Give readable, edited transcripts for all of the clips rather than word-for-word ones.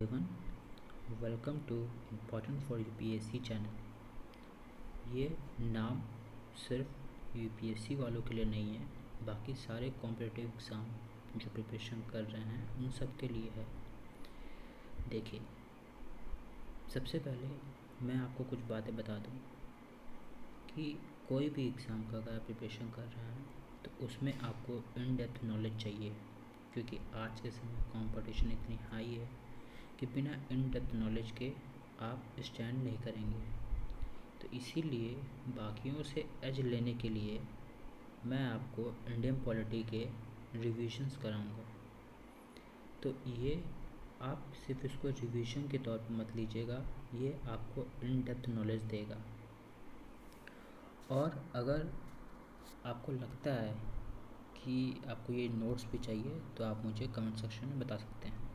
Everyone, welcome to important for UPSC channel. ये नाम सिर्फ यूपीएससी वालों के लिए नहीं है, बाकी सारे कॉम्पिटिटिव एग्ज़ाम जो प्रिपरेशन कर रहे हैं उन सब के लिए है। देखिए, सबसे पहले मैं आपको कुछ बातें बता दूं कि कोई भी एग्ज़ाम का अगर आप प्रिपरेशन कर रहे हैं तो उसमें आपको इन डेप्थ नॉलेज चाहिए, क्योंकि आज के समय कंपटीशन इतनी हाई है कि बिना इन डेप्थ नॉलेज के आप स्टैंड नहीं करेंगे। तो इसीलिए बाकियों से एज लेने के लिए मैं आपको इंडियन पॉलिटी के रिविजन्स कराऊंगा। तो ये आप सिर्फ इसको रिवीजन के तौर पर मत लीजिएगा, ये आपको इन डेप्थ नॉलेज देगा। और अगर आपको लगता है कि आपको ये नोट्स भी चाहिए तो आप मुझे कमेंट सेक्शन में बता सकते हैं।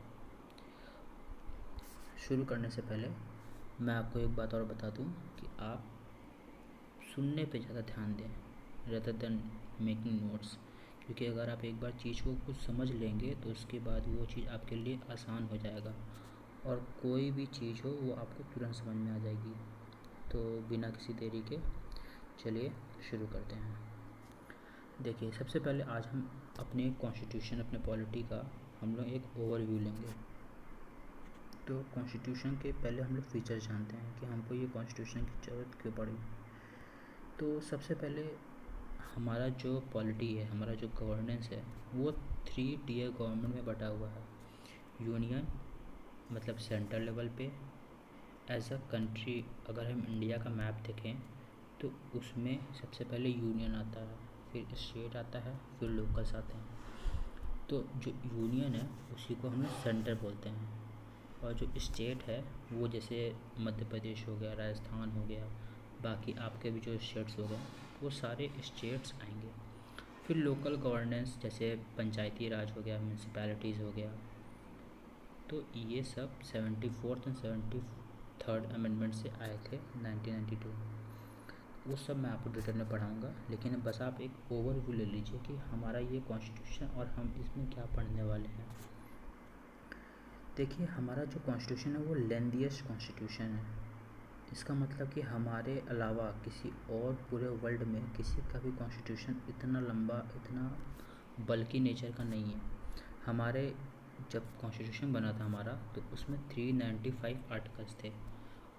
शुरू करने से पहले मैं आपको एक बात और बता दूं कि आप सुनने पे ज़्यादा ध्यान दें रेदर देन मेकिंग नोट्स, क्योंकि अगर आप एक बार चीज़ को कुछ समझ लेंगे तो उसके बाद वो चीज़ आपके लिए आसान हो जाएगा और कोई भी चीज़ हो वो आपको तुरंत समझ में आ जाएगी। तो बिना किसी देरी के चलिए शुरू करते हैं। देखिए, सबसे पहले आज हम अपने कॉन्स्टिट्यूशन, अपने पॉलिटी का हम लोग एक ओवरव्यू लेंगे। तो कॉन्स्टिट्यूशन के पहले हम लोग फीचर्स जानते हैं कि हमको ये कॉन्स्टिट्यूशन की ज़रूरत क्यों पड़ी। तो सबसे पहले हमारा जो पॉलिटी है, हमारा जो गवर्नेंस है, वो 3 टियर गवर्नमेंट में बटा हुआ है। यूनियन मतलब सेंट्रल लेवल पे, एज अ कंट्री अगर हम इंडिया का मैप देखें तो उसमें सबसे पहले यूनियन आता है, फिर स्टेट आता है, फिर लोकल्स आते हैं। तो जो यूनियन है उसी को हम लोग सेंटर बोलते हैं, और जो स्टेट है वो जैसे मध्य प्रदेश हो गया, राजस्थान हो गया, बाकी आपके भी जो स्टेट्स हो गए वो सारे स्टेट्स आएंगे। फिर लोकल गवर्नेंस जैसे पंचायती राज हो गया, म्यूनसिपैलिटीज़ हो गया। तो ये सब 74th एंड 73rd अमेंडमेंट से आए थे 1992। वो सब मैं आपको डिटेल में पढ़ाऊँगा, लेकिन बस आप एक ओवरव्यू ले लीजिए कि हमारा ये कॉन्स्टिट्यूशन और हम इसमें क्या पढ़ने वाले हैं। देखिए, हमारा जो कॉन्स्टिट्यूशन है वो लेंथीएस्ट कॉन्स्टिट्यूशन है। इसका मतलब कि हमारे अलावा किसी और पूरे वर्ल्ड में किसी का भी कॉन्स्टिट्यूशन इतना लंबा, इतना बल्कि नेचर का नहीं है। हमारे जब कॉन्स्टिट्यूशन बना था हमारा तो उसमें 395 आर्टिकल्स थे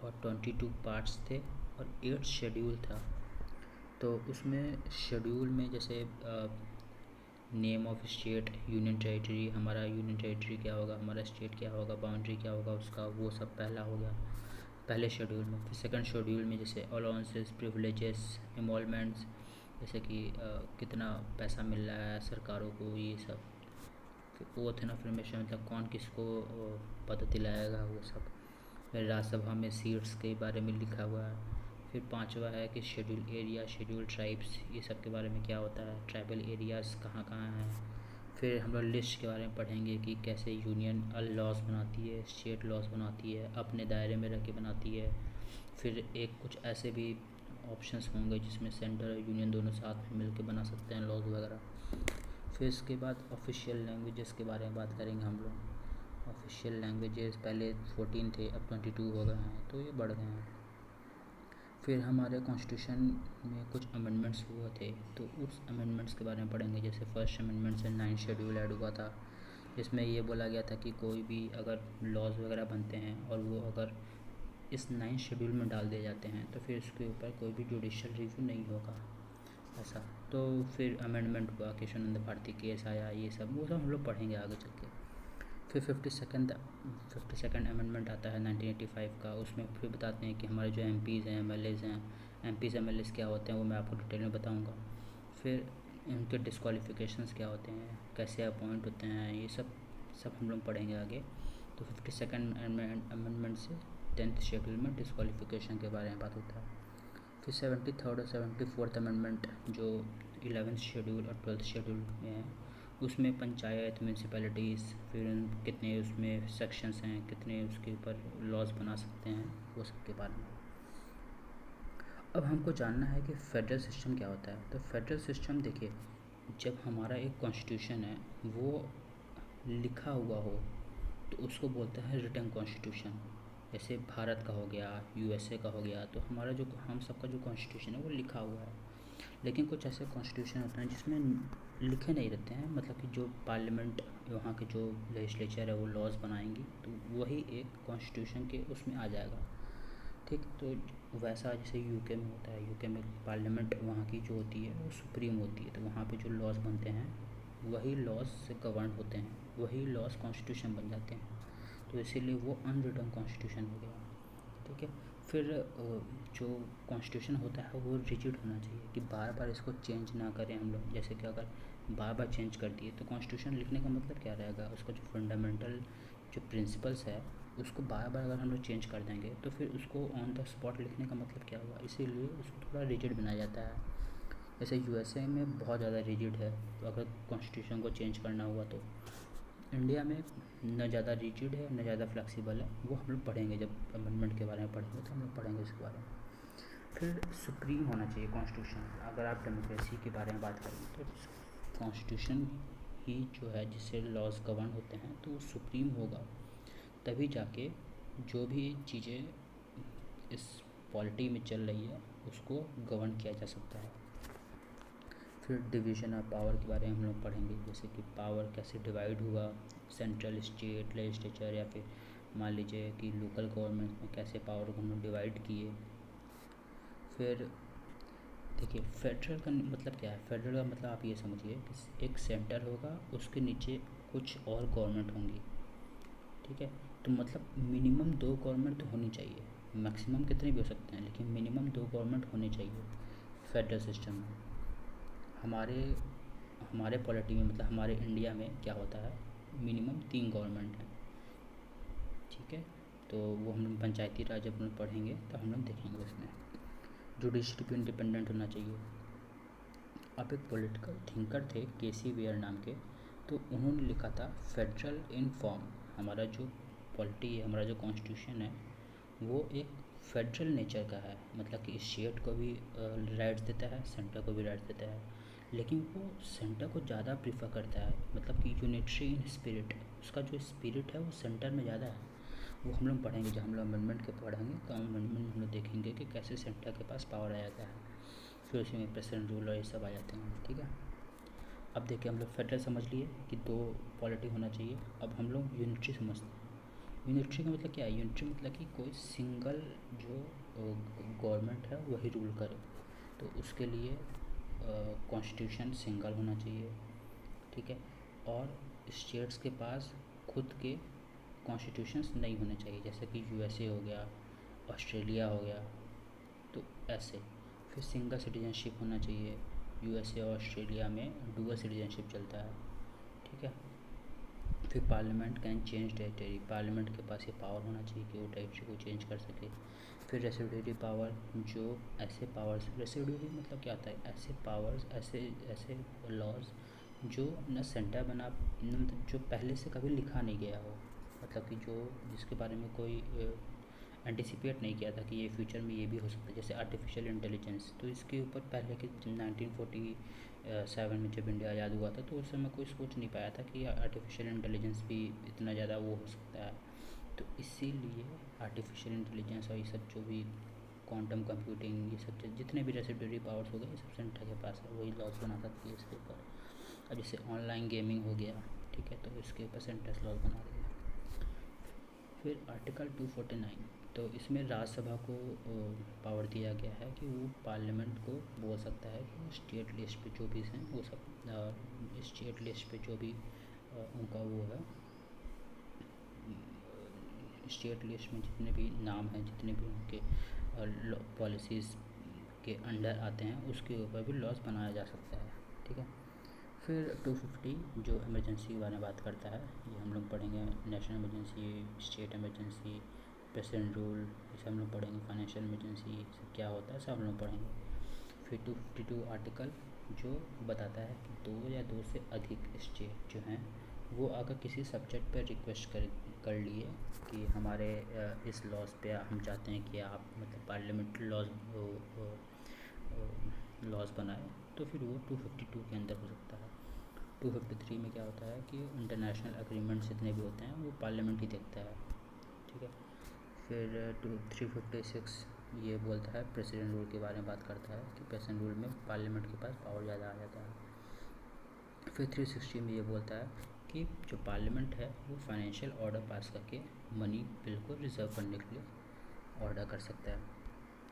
और 22 पार्ट्स थे और 8 शेड्यूल था। तो उसमें शेड्यूल में जैसे name of state, union territory, हमारा यूनियन टेरिटरी क्या होगा, हमारा स्टेट क्या होगा, बाउंड्री क्या होगा उसका, वो सब पहला हो गया पहले शेड्यूल में। फिर सेकंड शेड्यूल में जैसे अलाउंसेस, प्रिविलेजेस, एमोलमेंट्स, जैसे कि कितना पैसा मिल रहा है सरकारों को, ये सब। फिर ओथ एंड अफर्मेशन मतलब कौन किसको पद दिलाएगा, वो सब। फिर राज्यसभा में सीट्स के बारे में लिखा हुआ है। फिर पांचवा है कि शेड्यूल एरिया, शेड्यूल ट्राइब्स, ये सब के बारे में क्या होता है, ट्राइबल एरियाज़ कहाँ कहाँ हैं। फिर हम लोग लिस्ट के बारे में पढ़ेंगे कि कैसे यूनियन लॉज बनाती है, स्टेट लॉज बनाती है, अपने दायरे में रह के बनाती है। फिर एक कुछ ऐसे भी ऑप्शंस होंगे जिसमें सेंटर और यूनियन दोनों साथ में मिलकर बना सकते हैं लॉज वगैरह। फिर इसके बाद ऑफिशियल लैंग्वेजेस के बारे में बात करेंगे हम लोग। ऑफिशियल लैंग्वेजेस पहले 14 थे, अब 22 हो गए हैं, तो ये बढ़ गए हैं। फिर हमारे कॉन्स्टिट्यूशन में कुछ अमेंडमेंट्स हुए थे, तो उस अमेंडमेंट्स के बारे में पढ़ेंगे। जैसे फर्स्ट अमेंडमेंट से 9 शेड्यूल ऐड हुआ था, जिसमें ये बोला गया था कि कोई भी अगर लॉज वगैरह बनते हैं और वो अगर इस 9 शेड्यूल में डाल दिए जाते हैं तो फिर उसके ऊपर कोई भी जुडिशियल रिव्यू नहीं होगा, ऐसा। तो फिर अमेंडमेंट हुआ, केशवानंद भारती केस आया, ये सब वो सब हम लोग पढ़ेंगे आगे चल के। फिर 52nd अमेंडमेंट आता है 1985 का। उसमें फिर बताते हैं कि हमारे जो MPs हैं, MLAs हैं, MLAs क्या होते हैं वो मैं आपको डिटेल में बताऊंगा। फिर उनके डिस्क्वालिफिकेशंस क्या होते हैं, कैसे अपॉइंट होते हैं, ये सब हम लोग पढ़ेंगे आगे। तो 52nd अमेंडमेंट से 10th शेड्यूल में डिस्क्वालिफिकेशन के बारे में बात होता है। फिर 73rd और 74th अमेंडमेंट जो 11th शेड्यूल और 12th शेड्यूल में है, उसमें पंचायत, म्यूनसिपैलिटीज़, फिर कितने उसमें सेक्शंस हैं, कितने उसके ऊपर लॉज बना सकते हैं, वो सब के बारे में। अब हमको जानना है कि फेडरल सिस्टम क्या होता है। तो फेडरल सिस्टम देखिए, जब हमारा एक कॉन्स्टिट्यूशन है वो लिखा हुआ हो तो उसको बोलते हैं रिटन कॉन्स्टिट्यूशन। जैसे भारत का हो गया, यूएसए का हो गया, तो हमारा जो हम सबका जो कॉन्स्टिट्यूशन है वो लिखा हुआ है। लेकिन कुछ ऐसे कॉन्स्टिट्यूशन होते हैं जिसमें लिखे नहीं रहते हैं, मतलब कि जो पार्लियामेंट वहाँ के जो लेजिस्लेचर है वो लॉज बनाएंगी, तो वही एक कॉन्स्टिट्यूशन के उसमें आ जाएगा। ठीक, तो वैसा जैसे यूके में होता है, यूके में पार्लियामेंट वहाँ की जो होती है वो सुप्रीम होती है, तो वहाँ पे जो लॉज बनते हैं वही लॉज से गवर्न होते हैं, वही लॉज कॉन्स्टिट्यूशन बन जाते हैं, तो इसीलिए वो अनरिटन कॉन्स्टिट्यूशन हो गया। ठीक है, फिर जो कॉन्स्टिट्यूशन होता है वो रिजिड होना चाहिए कि बार बार इसको चेंज ना करें हम लोग। जैसे कि अगर बार बार चेंज कर दिए तो कॉन्स्टिट्यूशन लिखने का मतलब क्या रहेगा, उसका जो फंडामेंटल जो प्रिंसिपल्स है उसको बार बार अगर हम लोग चेंज कर देंगे तो फिर उसको ऑन द स्पॉट लिखने का मतलब क्या हुआ, इसीलिए उसको थोड़ा रिजिड बनाया जाता है। जैसे यूएसए में बहुत ज़्यादा रिजिड है, तो अगर कॉन्स्टिट्यूशन को चेंज करना हुआ तो इंडिया में न ज़्यादा रिजिड है न ज़्यादा फ्लेक्सिबल है, वो हम लोग पढ़ेंगे जब अमेंडमेंट के बारे में पढ़ेंगे तो हम लोग पढ़ेंगे इसके बारे में। फिर सुप्रीम होना चाहिए कॉन्स्टिट्यूशन। अगर आप डेमोक्रेसी के बारे में बात करें तो कॉन्स्टिट्यूशन ही जो है जिससे लॉज गवर्न होते हैं तो वो सुप्रीम होगा, तभी जाके जो भी चीज़ें इस पॉलिटी में चल रही है उसको गवर्न किया जा सकता है। फिर डिवीज़न ऑफ पावर के बारे में हम लोग पढ़ेंगे, जैसे कि पावर कैसे डिवाइड हुआ, सेंट्रल, स्टेट, लेजिस्लेचर, या फिर मान लीजिए कि लोकल गवर्नमेंट में कैसे पावर को हम लोग डिवाइड किए। फिर देखिए फेडरल का मतलब क्या है, फेडरल का मतलब आप ये समझिए कि एक सेंटर होगा, उसके नीचे कुछ और गवर्नमेंट होंगी। ठीक है, तो मतलब मिनिमम 2 गवर्नमेंट तो होनी चाहिए, मैक्सिमम कितने भी हो सकते हैं लेकिन मिनिमम 2 गवर्नमेंट होनी चाहिए फेडरल सिस्टम में। हमारे हमारे पॉलिटी में मतलब हमारे इंडिया में क्या होता है, मिनिमम 3 गवर्नमेंट हैं। ठीक है, तो वो हम लोग पंचायती राज जब हम लोग पढ़ेंगे तो हम लोग देखेंगे उसमें। जुडिशरी भी इंडिपेंडेंट होना चाहिए। अब एक पॉलिटिकल थिंकर थे केसी वेयर नाम के, तो उन्होंने लिखा था फेडरल इन फॉर्म। हमारा जो पॉलिटी है, हमारा जो कॉन्स्टिट्यूशन है वो एक फेडरल नेचर का है, मतलब कि स्टेट को भी राइट्स देता है, सेंटर को भी राइट्स देता है, लेकिन वो सेंटर को ज़्यादा प्रीफर करता है, मतलब कि यूनिटरी इन स्पिरिट, उसका जो स्पिरिट है वो सेंटर में ज़्यादा है। वो हम लोग पढ़ेंगे, जब हम लोग अमेंडमेंट के पढ़ेंगे तो अमेंडमेंट में हम लोग देखेंगे कि कैसे सेंटर के पास पावर आ जाता है, फिर उसी में प्रेसिडेंट, रूलर, ये सब आ जाते हैं। ठीक है, अब देखिए हम लोग फेडरल समझ लिए कि 2 पॉलिटी होना चाहिए। अब हम लोग यूनिटरी समझते हैं। यूनिटरी का मतलब क्या है, यूनिटरी मतलब कि कोई सिंगल जो गवर्नमेंट है वही रूल करे, तो उसके लिए कॉन्स्टिट्यूशन सिंगल होना चाहिए। ठीक है, और स्टेट्स के पास खुद के कॉन्स्टिट्यूशंस नहीं होने चाहिए, जैसे कि यूएसए हो गया, ऑस्ट्रेलिया हो गया, तो ऐसे। फिर सिंगल सिटीजनशिप होना चाहिए, यूएसए और ऑस्ट्रेलिया में डुअल सिटीजनशिप चलता है। ठीक है, फिर parliament can change territory, parliament के पास ये पावर होना चाहिए कि वो टेरिटरी को चेंज कर सके। फिर रेसिडुअरी पावर, जो ऐसे पावर्स, रेसिडुअरी मतलब क्या होता है, ऐसे पावर्स, ऐसे ऐसे लॉज जो न सेंटर बना, मतलब जो पहले से कभी लिखा नहीं गया हो, मतलब कि जो जिसके बारे में कोई एंटिसिपेट नहीं किया था कि ये फ्यूचर में ये भी हो सकता है, जैसे आर्टिफिशियल इंटेलिजेंस। तो इसके ऊपर पहले के 1947 में जब इंडिया आज़ाद हुआ था तो उस समय कोई सोच नहीं पाया था कि आर्टिफिशियल इंटेलिजेंस भी इतना ज़्यादा वो हो सकता है। तो इसीलिए आर्टिफिशियल इंटेलिजेंस और ये सब जो भी क्वांटम कंप्यूटिंग, ये सब जितने भी रेसिडुअरी पावर्स हो गए, ये सब सेंटर के पास है, वही लॉज बना सकती है इसके ऊपर। अब जैसे ऑनलाइन गेमिंग हो गया, ठीक है, तो इसके ऊपर सेंटर लॉज बना देगा। फिर आर्टिकल 249, तो इसमें राज्यसभा को पावर दिया गया है कि वो पार्लियामेंट को बोल सकता है कि वो स्टेट लिस्ट पे जो भी हैं वो सब स्टेट लिस्ट पे जो भी उनका वो है, स्टेट लिस्ट में जितने भी नाम हैं, जितने भी उनके पॉलिसीज़ के अंडर आते हैं उसके ऊपर भी लॉज बनाया जा सकता है। ठीक है, फिर 250 जो इमरजेंसी के बारे में बात करता है, ये हम लोग पढ़ेंगे, national emergency, state emergency, president rule, ये हम लोग पढ़ेंगे, फाइनेंशियल इमरजेंसी सब क्या होता है सब हम लोग पढ़ेंगे। फिर 252 आर्टिकल जो बताता है कि 2 या 2 से अधिक स्टेट जो हैं वो अगर किसी सब्जेक्ट पर रिक्वेस्ट कर लिए कि हमारे इस लॉज पे हम चाहते हैं कि आप मतलब पार्लियामेंट लॉज बनाए, तो फिर वो 252 के अंदर हो सकता है। 253 में क्या होता है कि इंटरनेशनल एग्रीमेंट्स जितने भी होते हैं वो पार्लियामेंट ही देखता है, ठीक है। फिर 356 ये बोलता है प्रेसिडेंट रूल के बारे में बात करता है कि प्रेसिडेंट रूल में पार्लियामेंट के पास पावर ज़्यादा आ जाता है। फिर 360 में ये बोलता है कि जो पार्लियामेंट है वो फाइनेंशियल ऑर्डर पास करके मनी बिल को रिजर्व करने के लिए ऑर्डर कर सकता है,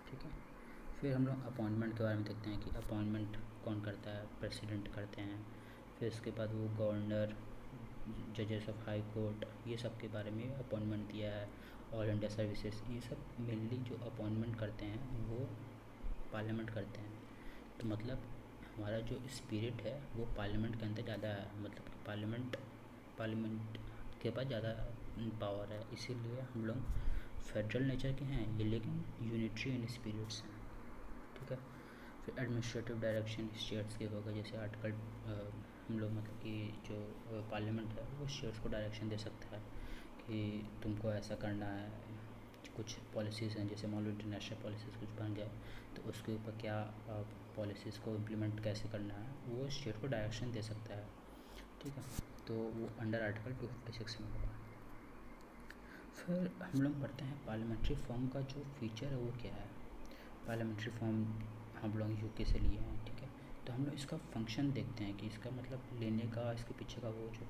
ठीक है। फिर हम लोग अपॉइंटमेंट के बारे में देखते हैं कि अपॉइंटमेंट कौन करता है, प्रेसिडेंट करते हैं। फिर इसके बाद वो गवर्नर, जजेस ऑफ हाई कोर्ट, ये सब के बारे में अपॉइंटमेंट दिया है। ऑल इंडिया सर्विसेज, ये सब मेनली जो अपॉइंटमेंट करते हैं वो पार्लियामेंट करते हैं। तो मतलब हमारा जो स्पिरिट है वो पार्लियामेंट के अंदर ज़्यादा है, मतलब कि पार्लियामेंट के पास ज़्यादा पावर है, इसीलिए हम लोग फेडरल नेचर के हैं ये, लेकिन यूनिटरी इन स्पिरिट्स हैं, ठीक है। फिर एडमिनिस्ट्रेटिव डायरेक्शन स्टेट्स के होगा, जैसे आर्टिकल हम लोग मतलब कि जो पार्लियामेंट है वो स्टेट्स को डायरेक्शन दे सकता है कि तुमको ऐसा करना है। कुछ पॉलिसीज़ हैं, जैसे मान लो इंटरनेशनल पॉलिसीज़ कुछ बन गया तो उसके ऊपर क्या पॉलिसीज़ को इम्प्लीमेंट कैसे करना है वो स्टेट को डायरेक्शन दे सकता है, ठीक है। तो वो अंडर आर्टिकल 256 में होगा। फिर हम लोग पढ़ते हैं पार्लियामेंट्री फॉर्म का जो फीचर है वो क्या है। पार्लियामेंट्री फॉर्म हम लोग यूके से लिए हैं, ठीक है। तो हम लोग इसका फंक्शन देखते हैं कि इसका मतलब लेने का, इसके पीछे का वो जो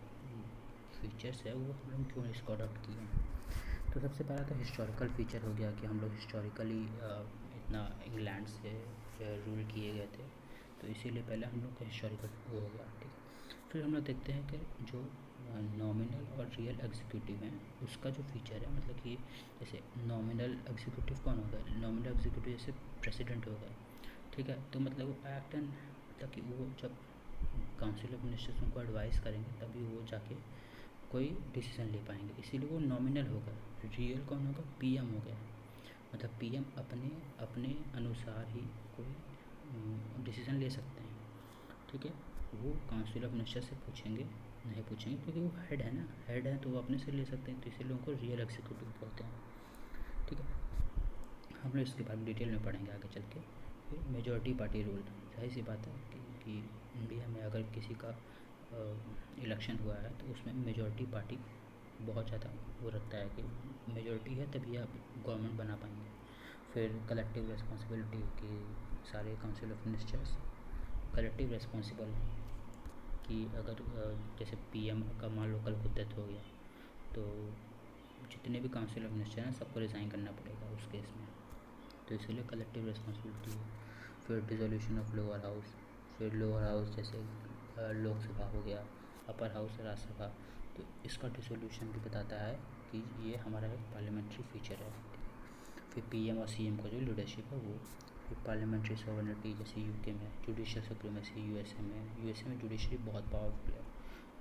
फीचर्स है वो हम लोग क्यों इसको अडॉप्ट किए हैं। तो सबसे पहला तो हिस्टोरिकल फीचर हो गया कि हम लोग हिस्टोरिकली इतना इंग्लैंड से रूल किए गए थे, तो इसीलिए पहले हम लोग का हिस्टोरिकल वो हो गया, ठीक है। फिर हम लोग देखते हैं कि जो नॉमिनल और रियल एग्जीक्यूटिव हैं उसका जो फीचर है, मतलब कि जैसे नॉमिनल एग्जीक्यूटिव कौन होगा, नॉमिनल एग्जीक्यूटिव जैसे प्रेसिडेंट होगा, ठीक है। तो मतलब वो एक्ट एंड मतलब कि वो जब काउंसिल ऑफ मिनिस्टर्स उनको एडवाइस करेंगे तभी वो जाके कोई डिसीजन ले पाएंगे, इसीलिए वो नॉमिनल होगा। रियल कौन होगा, पीएम हो गया, मतलब पीएम अपने अपने अनुसार ही कोई डिसीजन ले सकते हैं, ठीक है। वो काउंसिल ऑफ मिनिस्टर से पूछेंगे नहीं पूछेंगे क्योंकि वो हेड है ना, हेड है तो वो अपने से ले सकते हैं, तो इसीलिए उनको रियल एग्जीक्यूटिव बोलते हैं, ठीक है। हम लोग इसके बारे में डिटेल में पढ़ेंगे आगे चल के। फिर मेजॉरिटी पार्टी रूल, जाहिर सी बात है कि इंडिया में अगर किसी का इलेक्शन हुआ है तो उसमें मेजॉरिटी पार्टी बहुत ज़्यादा वो रखता है कि मेजॉरिटी है तभी आप गवर्नमेंट बना पाएंगे। फिर कलेक्टिव रिस्पॉन्सिबिलिटी की, सारे council of ministers collective responsible कि अगर जैसे पीएम का मान लो कल को डेथ हो गया तो जितने भी काउंसिल ऑफ मिनिस्टर हैं सबको रिज़ाइन करना पड़ेगा उस केस में, तो इसलिए कलेक्टिव रिस्पॉन्सिबिलिटी है। फिर डिसोल्यूशन ऑफ लोअर हाउस, फिर लोअर हाउस जैसे लोकसभा हो गया, अपर हाउस राज्यसभा, तो इसका डिसोल्यूशन भी बताता है कि ये हमारा एक पार्लियामेंट्री फीचर है। फिर पीएम और सीएम का जो लीडरशिप है वो। फिर पार्लियामेंट्री सॉवरेनिटी, जैसे यूके में जुडिशियल सुप्रीमेसी, यूएसए में जुडिशरी बहुत पावरफुल है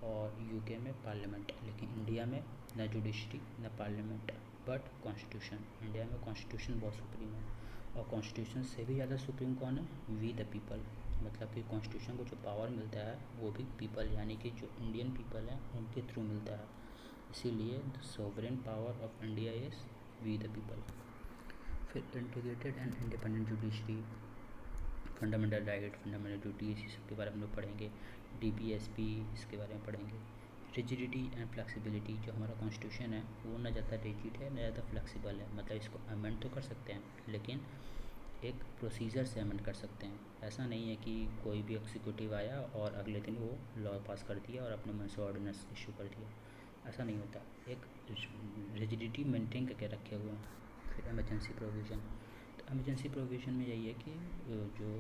और यूके में पार्लियामेंट, लेकिन इंडिया में न जुडिशरी न पार्लियामेंट बट कॉन्स्टिट्यूशन। इंडिया में कॉन्स्टिट्यूशन बहुत सुप्रीम है और कॉन्स्टिट्यूशन से भी ज़्यादा सुप्रीम कौन है, वी द पीपल, मतलब कि कॉन्स्टिट्यूशन को जो पावर मिलता है वो भी पीपल यानी कि जो इंडियन पीपल हैं उनके थ्रू मिलता है, इसीलिए the sovereign power of India is we the people. फिर integrated and independent judiciary, fundamental right, fundamental duties, इस सब के बारे में हम लोग पढ़ेंगे। डीपीएसपी इसके बारे में पढ़ेंगे। रिजिडिटी एंड फ्लेक्सिबिलिटी, जो हमारा कॉन्स्टिट्यूशन है वो ना ज़्यादा रिजिड है ना ज़्यादा फ्लेक्सिबल है, मतलब इसको अमेंड तो कर सकते हैं लेकिन एक प्रोसीजर से अमेंड कर सकते हैं। ऐसा नहीं है कि कोई भी एग्जीक्यूटिव आया और अगले दिन वो लॉ पास कर दिया और अपने मन से ऑर्डिनेंस इशू कर दिया, ऐसा नहीं होता, एक रिजिडिटी मेंटेन करके रखे हुए हैं। फिर एमरजेंसी प्रोविज़न, तो एमरजेंसी प्रोविज़न में यही है कि जो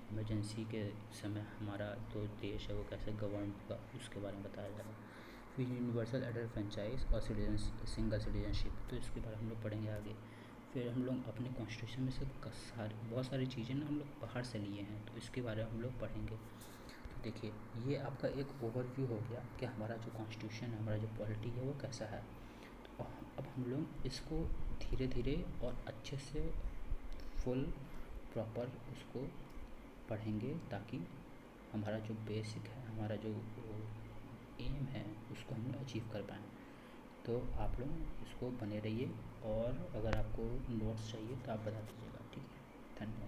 इमरजेंसी के समय हमारा जो देश है वो कैसे गवर्न होगा उसके बारे में बताया जा रहा है। फिर यूनिवर्सल एडल्ट फ्रेंचाइज और सिंगल सिटीजनशिप, तो इसके बारे में हम लोग पढ़ेंगे आगे। फिर हम लोग अपने कॉन्स्टिट्यूशन में से बहुत सारी चीज़ें ना हम लोग बाहर से लिए हैं, तो इसके बारे में हम लोग पढ़ेंगे। तो देखिए ये आपका एक ओवरव्यू हो गया कि हमारा जो कॉन्स्टिट्यूशन है, हमारा जो पॉलिटी है वो कैसा है। तो अब हम लोग इसको धीरे धीरे और अच्छे से फुल प्रॉपर उसको पढ़ेंगे ताकि हमारा जो बेसिक है, हमारा जो एम है उसको हम लोग अचीव कर पाएँ। तो आप लोग इसको बने रहिए और अगर आपको नोट्स चाहिए तो आप बता दीजिएगा, ठीक है। धन्यवाद।